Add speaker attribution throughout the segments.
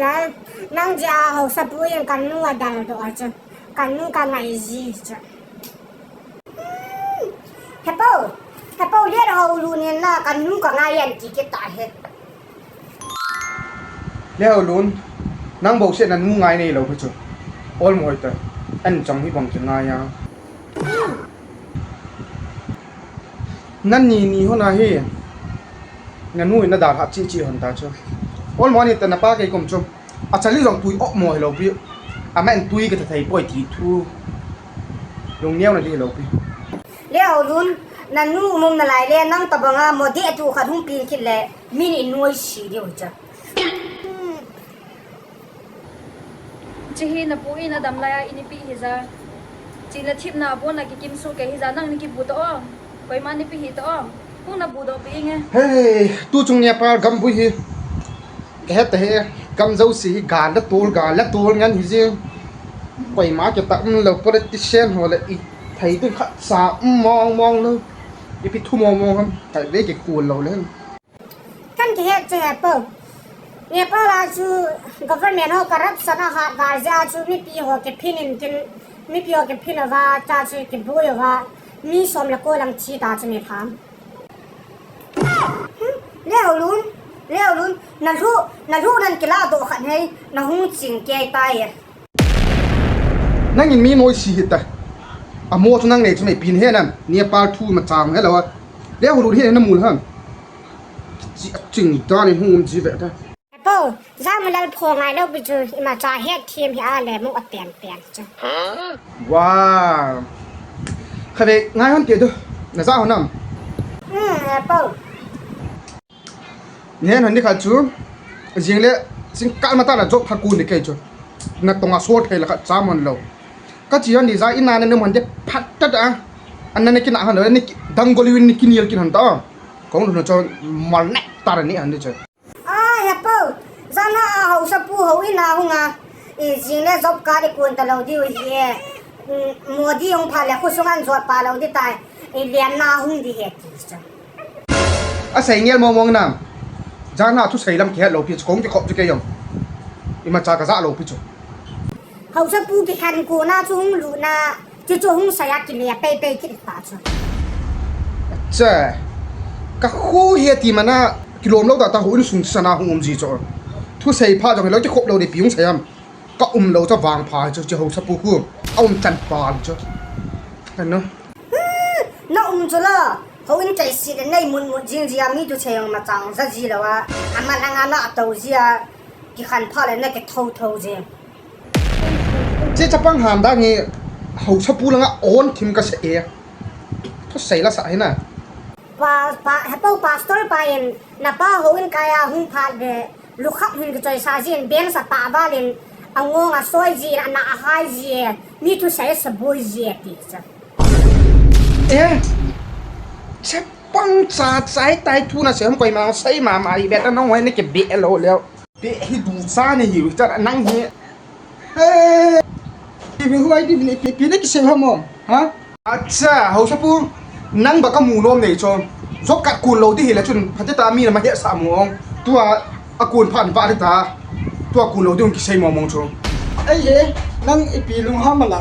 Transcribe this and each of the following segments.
Speaker 1: 来人家好啥不用干弄啊干多着，干弄干爱gì着。Hãy bảo liệt hậu luôn nên là干弄干爱ăn cái tài hết.
Speaker 2: Lethaolun nang bầu sẽ năn ngai này lâu phải chưa? All mọi ta anh trong hi bằng cái ngai ya. Nan ni hona hi. Nan nuôi na dar hạt chi hòn ta chưa? All mọi này ta na pa cái công chung. À chả lý dòng tui ốc mồi lâu bi. À mẹ anh tui cái thầy bồi tí thu. Dùng nheo này đi lâu bi.
Speaker 1: Lethaolun nan nu mum na lai le nang tabanga modi atu khat hum pin khit le mini nuôi si điều cha.
Speaker 3: Chỉ hi na pui na dam laya ini pi hiza chỉ là thip na bon na ki kim su ke hiza nang ni ki bu to koiman ni pi hi to pu na bu do pi nge
Speaker 2: Hey tu chung nya par gam bui hi ke het he gam dâu si gan da tul ngan hi jing koima ke ta lo politician ho le i thai tu kha sa mong lo i pi thu mong ham thai ve ke kun lo len
Speaker 1: Kan ke het che pa Nepal aju government ho corruption ha garja chu mi pi ho ke phinin kin mi pi ho ke phinawa ta chu ke boyawa mi som la ko lang chi ta chu me tham Lethaolun na ru nan ke la do khan hei na hu ching ke tai ya
Speaker 2: nang in mi moi si hit ta a mo chu nang nei chu mai pin he nam Nepal thu ma chang he lo Lethaolun he na mul ham chi ching ta ni hum ji ve ta
Speaker 1: Bo za ma lal pho ngai lo bi chu ma cha het thiem hi a le mu a pen chu
Speaker 2: wow khai ve ngai hon ke do na za honam
Speaker 1: bo
Speaker 2: nen hon ni kha chu jing le sing kal ma ta la jok phakun ni kai chu na tonga so thai la kha chamon lo ka chi hon ni za ina na mon de phat ta da an na kin a han ni dangoliwin ni kinil kin han ta kong no cho mal nek ta ni han ni chu
Speaker 1: Zana hậu sa pu hậu ina hunga jing le job ka de kun ta loudiu hi modi ong pha le khu sungan zot pa lo di tai lian na hung di he ti
Speaker 2: a sai ngel mong nam jana thu sai lam ke lo pi kong ti khop ti ke yom ima cha ka za lo pi chu
Speaker 1: hậu sa pu bi khan ko na chu hung lu na chu hung sa ya ki le pe ki ta chu
Speaker 2: cha ka khu he ti mana kilom lo ta hu ni sung sana hum ji chu thu sei pha jong lo ti khop lo de piung sayam ka lo cha wang pha chu ho sa pu ku chan pa chu kan no
Speaker 1: na chu la ho in chai si de nei mun jing ji mi tu cheyong ma chang za ji lo wa ama na na to ji a ki khan pha le na ke tho je
Speaker 2: che chapang ham da nge ho sa pu langa on thim ka se e thu sei la sa na
Speaker 1: pastor pa in na pa ho in kaya hung pha de lukhap hin ke choi sa jin ben sa ta ba len angong a soi ji na a hai ji mi tu sai sa boy ji ti cha
Speaker 2: che pang cha chai tai thu na se ham koi ma sai ma i bet na hoi ne ke be lo leo be hi du sa ne hi cha nang hi bi huai di ni pi ne ki se ham ha acha ho sa pu nang ba ka mu nom nei cho zok kat kun lo ti hi la chun phate ta mi na ma he sa mu ong tua akun phan ba ta tua kun lo dong ki sei mong cho
Speaker 4: ai ye nang ipi lung ha mala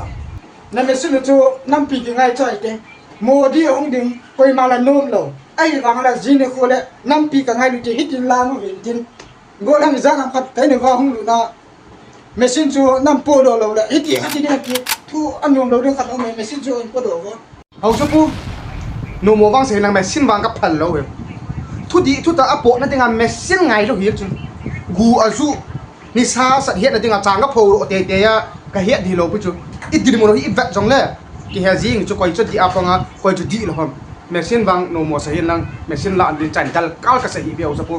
Speaker 4: na me sunu chu nam pi ki ngai chai ke modi ong ding koi mala nom lo ai wang la jin ko le nam pi ka ngai lu ti hitin la mo rin tin go lam za kam khat kai ne wa hung lu na me sin chu nam po do lo la hiti hati ne ki thu anom lo ding khat o me sin chu po do go
Speaker 2: hau sa pu no mo wang se nang me sin wang ka phal lo we thu di thu ta apo na tinga me sin ngai lo hi chu gu azu ni sa sat hiat na tinga chang ka pho ro te ya ka hiat di lo pu chu i di mo ro hi vat jong le ki ha jing chu koi chu di apanga koi chu di lo ham me sin wang no mo sa hin lang me sin la an din chan dal kal ka sa hi bi au sa pu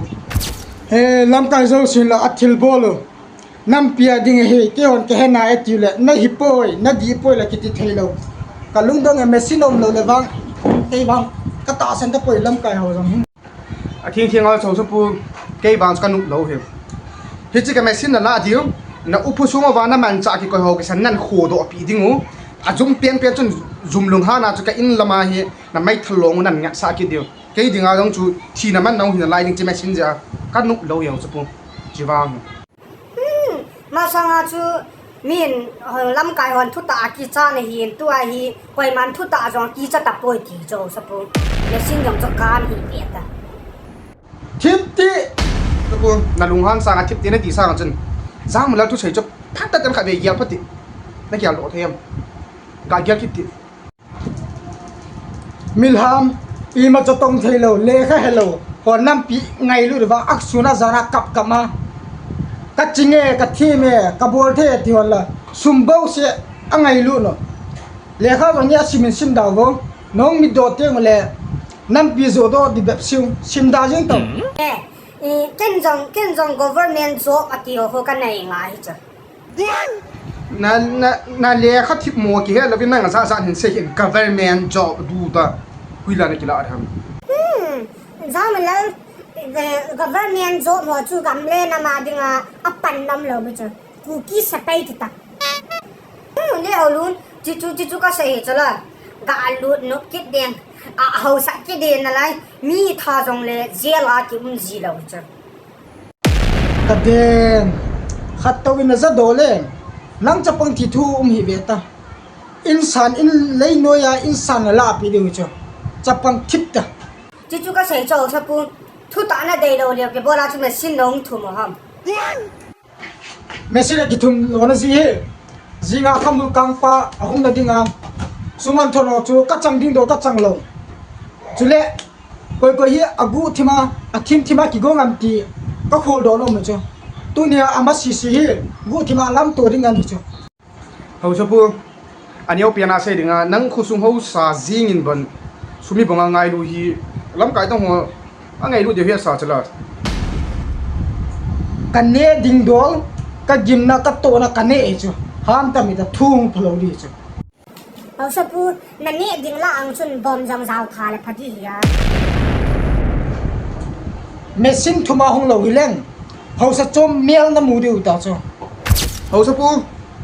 Speaker 4: he lam kai zo sin la athil bolo nam pia ding he ke on ke na etile na hi poi na di poi la ki ti thailo ka lung dong me sin om lo le wang ke wang ka ta san ta poi lam kai ho jong
Speaker 2: a thiang al so sa pu ke bang ka nu lo he hi chi ka me sin na la diu na upu suma wa na man cha ki ko ho ki san nan kho do pi dingu a zum pian chun zum lung ha na chu ka in lama hi na mai thlong nan nga sa ki diu ke dinga dong chu thi na man nong hi na lai ding chi me sin ja ka nu lo yo sa pu ji wang
Speaker 1: มาสังอาจูมีนลำกายหอนทุตตากีจ้าในหินตัวฮีไว้มันทุตตาจงกีจ้าตับป่วยทีโจสปูและสิ่งยงจักการฮีเปียตา
Speaker 4: ทิปติ
Speaker 2: สปูนาลุงฮันสร้างอาทิตย์นี้ตีสร้างจนจ้างมาแล้วทุกเฉยจบทักแต่กันขับเบียร์พอดีนักเกี่ยวโลเทียมกาเกี่ยวคิดติ
Speaker 4: มิลฮามอีมาจะต้องเทโลเลค่ะเฮโลพอน้ำปีไงรู้หรือว่าอักษรจาระกับมากัดจิงเงกัดที่เมกับบอลเทที่วันละซุมเบาเสียอังไงรู้เนาะเลขาวันนี้สิมินซิมดาวน้องมีโดดเตียงมาเลยน้ำปีโซโดดิแบบซิมดาวยังต่อ
Speaker 1: เก่งจง government job อติโอเขากันในไงจ้ะ
Speaker 2: นั่นเลยเขาทิปมัวกี่เฮ้แล้วพี่นั่งกันซ่าเห็นเสียง government job ดูตาคุยแล้วนี่กี่ละทำ
Speaker 1: จ้ามันแล้วgovernment job หัวจูกำเล่นมาดึงอ่ะปันน้ำเลยมั้ยจ้ะกูกี้สเปย์ติดเนี่ยเอาลุ้นจิจูก็เสียจ้ะละกาลุ้นนกกิดเดียงเฮาสักกิดเดียงอะไรมีท่าจงเลยเจลาที่มันจีแล้วจ้ะ
Speaker 4: กระเด็นขัดตัววินาจะโดนเลยนั่งจะปังที่ทูหิเวตาอินสานอินเลยโนยาอินสานลาปีเดียวจ้ะจะปังทิพตา
Speaker 1: จิจูก็เสียจ้ะสปูทุตาน่ะเดี๋ยวเรียกบอกว่าจุดมันสิ่งน้องทุ่มห้าม
Speaker 4: ไม่ใช่กิทุมวันนี้สิงาคำดูกังปะอาหุ่นดิ่งอ่ะสุมันทนอจูกัจจังดิ่งโดกัจจังลงจุเล่ก็เฮียอากูที่มาอาทิมที่มากี่กงอันตีก็โคโดนลงมั้ยจ้ะตัวเนี่ยอามาสิเฮียกูที่มาล้ำตัวดิ่งอันนี้จ้ะ
Speaker 2: เขาชอบพูอันนี้เอาเปลี่ยนอาเซียดึงอ่ะนั่งคุซุงเขาสาจิงินบันสุมีบังไงดูฮีล้ำไก่ต้องหัวไงดูเดี๋ยวเฮียสาจะละ
Speaker 4: กันเนี่ยดิ่งโดนก็ยิมนักก็โตนักกันเนี่ยจ้ะห้ามแต่มีแต่ทุ่งพลอดีจ้ะ
Speaker 1: เอาสปูนั่นนี่ดิ่งละอังชุนบอมจังสาวทาเลยพอดีอ่ะ
Speaker 4: เมซินทุมาหงเหลาวิเลงเขาจะจมเมียลน้ำมูดิวตาจ้ะ
Speaker 2: เขาชอบพู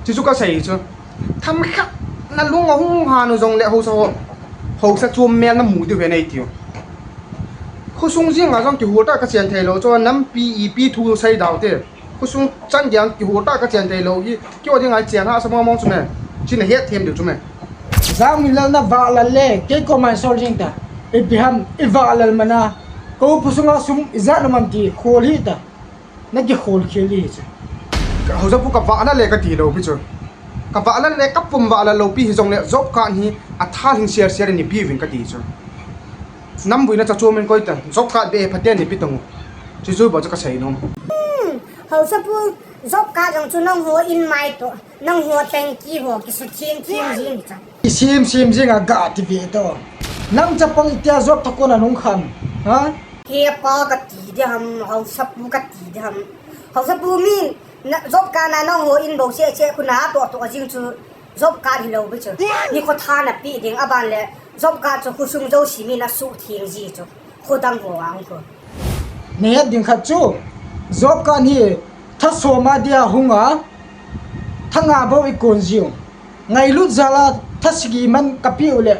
Speaker 2: จิจุก็ใส่จ้ะทำข้านั่นลุงเอาหุ่นหาหนูจงเลี้ยเขาจะจมเมียน้ำหมูดิเวนัยติวเขาส่งเสียงอ่ะจังกี่หัวตากระเจียนไทยเราจ้ะน้ำปีทูใส่ดาวเต้เขาส่งจันยังกี่หัวตากระเจียนไทยเรายี่กี่วันที่ไงเจียนหาสมองมองจุ่มเนี่ยชิ้นเฮ็ดเทียมเดี๋ยวจุ่มเนี่ย
Speaker 4: จามิลล์น่ะวาลเล่เกี่ยก็ไม่สอนจริงตาอีพิฮัมอีวาลล์มันนะเขาพูดสุงาสุมอิจฉามันตีโคลีตานั่นกี่โคลเคลีจ้ะ
Speaker 2: เขาจะพูดกับว่านั่นเลยก็ตีเราพี่จ้ะกับว่านั่นเลยกับผมว่าเราพี่จงเลยจบการนี้อัฐาหินเสียนี่พี่วิ่งก็ตีจ้ะน้ำบุยน่าจะโจมมันก็อีกแต่จบการเบะพัดเดียนี่พี่ตรงจู่ๆบอกจะกระใส่น้อง
Speaker 1: เขาจะพูดจบการจังจู่น้องหัวอินไม่ตัวน้องหัวแตงกี้หัวกิสุเทียนจริงจ้ะ
Speaker 4: ซิมจริงอ่ะกาติเวตัวนั่งจะปังอิตยาจบตะโกนนุ่งขันฮะ
Speaker 1: เฮียปากตีเดียมเขาจะพูดกตีเดียมเขาจะพูดมีนจบการน้องหัวอินบอกเชี่ยคุณหาตัวจริงจู่จบการที่เราไปเจอนี่เขาท่าน่ะปีเดียงอาบันเลยจบการจะคุณซุ่มเจ้าสีมีน่ะสู้เทียงจีจ้ะเขาดังหัวอังก็
Speaker 4: เนี่ยดิ่งขัดจู่จบการนี้ถ้าสมาเดียหุงอ่ะทั้งอาบ่อีกคนจิ๋วไงลุดจาลาถ้าสกีมันกับพี่อุเล่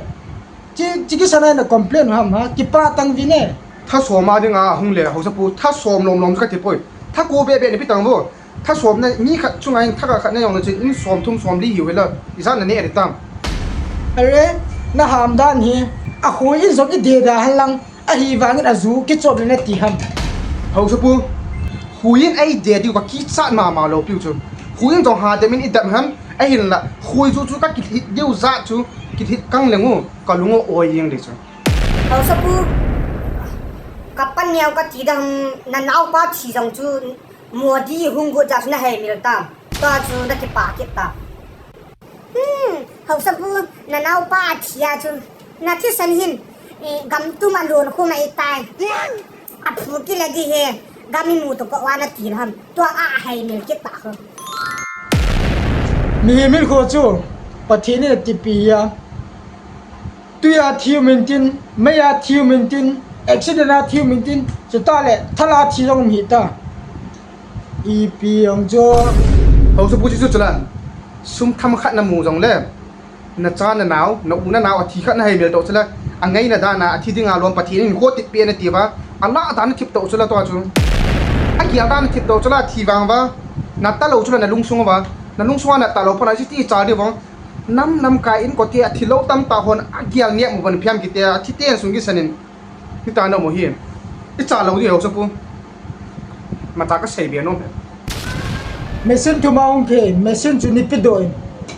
Speaker 4: จิกิสนาเนี่ยคอมเพลนฮะมาคิดป้าตั้งวินเน่
Speaker 2: ถ้าสวมมาดึงอ่ะหงเลยเขาจะพูดถ้าสวมลมก็จะป่วยถ้ากูเบะนี่พี่ตังบ่ถ้าสวมเนี่ยนี่ขัดช่วงไงถ้าขัดเนี่ยอย่างนั้นจะนี่สวมทุ่มสวมดีอยู่เวลาอีสานนี่อะไรตั้ง
Speaker 4: อะไรน่าหามด้านนี้อ่ะคุยอินสกิเดียดาหันหลังอ่ะฮีวางินอาจูกิจบเลยเนี่ยตีฮัม
Speaker 2: เขาจะพูดคุยไอ้เดียดีกว่าคิดสั้นมาเราพิวจูคุยต้องหาเดมินอิดดัมฮัมไอ้เห็นละคุยจู่ก็คิดฮิตเดียวซะจู่คิดฮิตกังเลงูก็ลุงโอ้ยยังเด็กจู
Speaker 1: เขาจะพูดกับปัญญาก็ตีดังนั่นเอาป้าที่จังจู่มัวดีหุ่งกูจะน่าให้มีลตามตัวจู่นั่นที่ปากเก็บตาเขาจะพูดนั่นเอาป้าที่จู่นั่นที่สันหินกำตุ้มอันโดนคู่ไม่ตายอัดฟูกิเลดีเฮกามิมูตุกวานาตีนตัวอาให้มีลเก็บตาเขา
Speaker 4: มีมิลโคจูปะเทนี่ติปียาตัวยาทิวมินตินไม่ยาทิวมินตินเอ็กซิเดนาทิวมินตินจะตาเล่ทลาทีรงมีตาอีปีองโจ
Speaker 2: เขาจะพูดที่สุดละซุ่มทำขัดน้ำมูจงเล่น่าจ้าน่าหนาวน่าอุ่นน่าหนาวอาทิตย์ขัดน่าให้มีลโตซะละอันไงน่าด้าน่าอาทิตย์ที่งานรวมปะเทนี่โคตรติดเปียนตีบ้าอันละด้านทิพย์โตซะละตัวจูไอ้เกี่ยวด้านทิพย์โตซะละทีวังบ้า นัดตาเราชุดนั้นลุงซุงว่านั่นลุงซุงน่ะตาเราพนันที่จ่าดีบ้างน้ำกายอินก็เตียที่เราตั้มตาคนเกี่ยงเนี่ยมันเพียงกี่เตียที่เตียสุงกิสันินที่ตาเราโมหินที่จ่าเราเดียวสักปุ๊มาตาก็เสียเบียน้อง
Speaker 4: เมสินทุมาองเพเมสินจุนิปิดโดย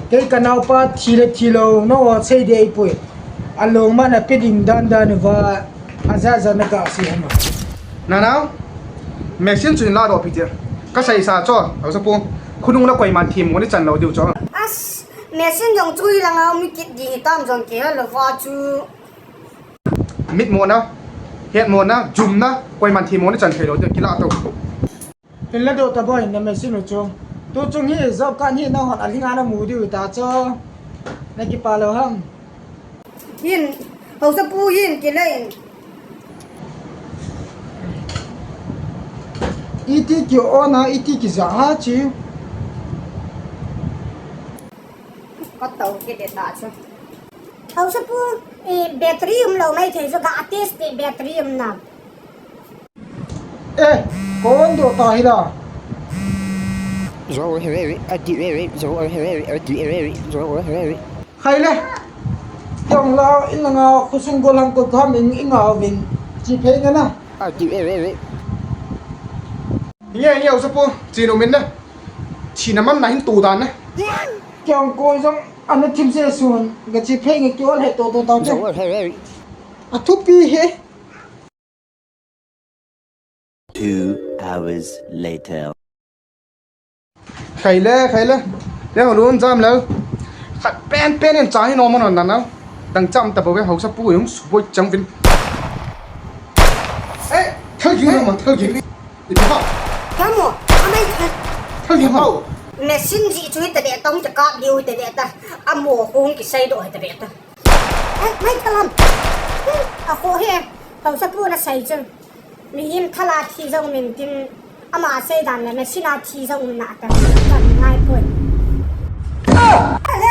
Speaker 4: เกกันเอาปะทีโลโนเสียดีปุยอันลงมันอะปิดิงดันว่าอาจจะนักอาศัยมา
Speaker 2: นั่นเมสินจุนลาดอพิเตอร์ก็ใส่ซาจ้อเอาสักปุ๊คุณนุ่งแล้วก่อยมันทีมวันนี้จันเราเดียวจ้อ
Speaker 1: เมสินยังช่วยเราไม่คิดดีตามจังเกลือว่าจู
Speaker 2: มิดโมนะเฮ็ดโมนะจุ่มนะก่อยมันทีมวันนี้จันเทโรเดียวกีฬาตัว
Speaker 4: เป็นแล้วโดดตะบอยในเมสินจูตัวจงนี้จอบการนี้น้องหันอลิงานามูดิวตาจ้อในกิปาเลหัง
Speaker 1: ยินเขาจะปูยินกี่เลย
Speaker 4: อีที่เกี่ยวนะอีที่กี่จะหาจิว
Speaker 1: ก็เต่ากี่เด็ดตาจ้ะเขาจะปูแบตเตอรี่เราไม่ถึงจะกาติสติแบตเตอรี่นะ
Speaker 4: คนดูตายละใครเลยจงเราอินงาคุซุงโกลังกุทามิงอิงาวินจีเพงนะ
Speaker 2: เอาสักปุ๊จีโนมินนะชีน้ำมันไหนตูดานนะ
Speaker 4: จงโกยจงอันนี้ทิมเสียส่วนกับจีเพงกี่วันเหตุตัวตอนจ้ะทุบปีเห
Speaker 5: 2 hours later
Speaker 2: ใครเลยเดี๋ยวรู้จำแล้วเป็นจ่ายให้น้องมันนั่นนะดังจำแต่บอกว่าเขาสักปุ๊ยังสวยจังฟินเท่ายิงมันเท่ายิงอีกที
Speaker 1: ทั้งหมดอะไร
Speaker 2: เท่ายิงเขา
Speaker 1: เมสินจีช่วยแต่เด็กต้องจะกอดดิวแต่เด็กแต่อาโมคงกิใส่ด้วยแต่เด็กแต่ไม่ทำอาโคเฮเขาสักปุ๊น่ะใส่จังมีหิมทลาทีจังมินกินอามาใส่ดันเลยเมสินาทีจังมินหนักแต่กันง่ายเปิดอะไร